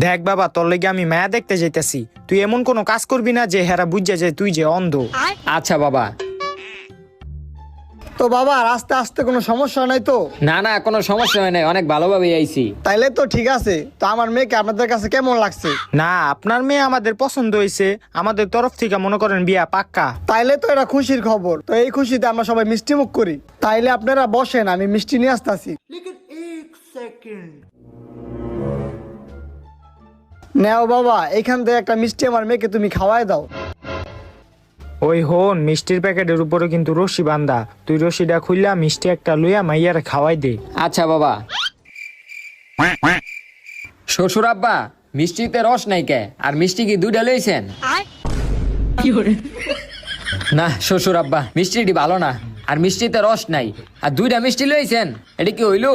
দেখ বাবা, তোর লেগে আমি মায়া দেখতে যাইতেছি, তুই এমন কোনো কাজ করবি না যে হেরা বুঝা যায় তুই যে অন্ধ। আচ্ছা বাবা। তো বাবা আস্তে আস্তে কোনো সমস্যা নাই তো? না না, কোনো সমস্যা হয় নাই, অনেক ভালোভাবে আইছি। তাইলে তো ঠিক আছে। তো আমার মেয়েকে আপনাদের কাছে কেমন লাগছে? না, আপনার মেয়ে আমাদের পছন্দ হয়েছে, আমাদের তরফ থেকে মনে করেন বিয়া পাক্কা। তাইলে তো এটা খুশির খবর। তো এই খুশিতে আমরা সবাই মিষ্টি মুখ করি। তাইলে আপনারা বসেন, আমি মিষ্টি নিয়ে আসতেছি। নেও বাবা, এখান থেকে একটা মিষ্টি আমার মেয়েকে তুমি খাওয়াই দাও। ওই হন, মিষ্টির প্যাকেটের উপরে কিন্তু রশি বান্ধা, তুই রশিটা খুললা মিষ্টি একটা লইয়া মাইয়ারে খাওয়াই দে। আচ্ছা বাবা। শ্বশুর আব্বা, মিষ্টিতে রস নাই কে? আর মিষ্টি কি দুইটা লইছেন? না শ্বশুর আব্বা, মিষ্টিটি ভালো না, আর মিষ্টিতে রস নাই, আর দুইটা মিষ্টি লইছেন, এটা কি হইলো?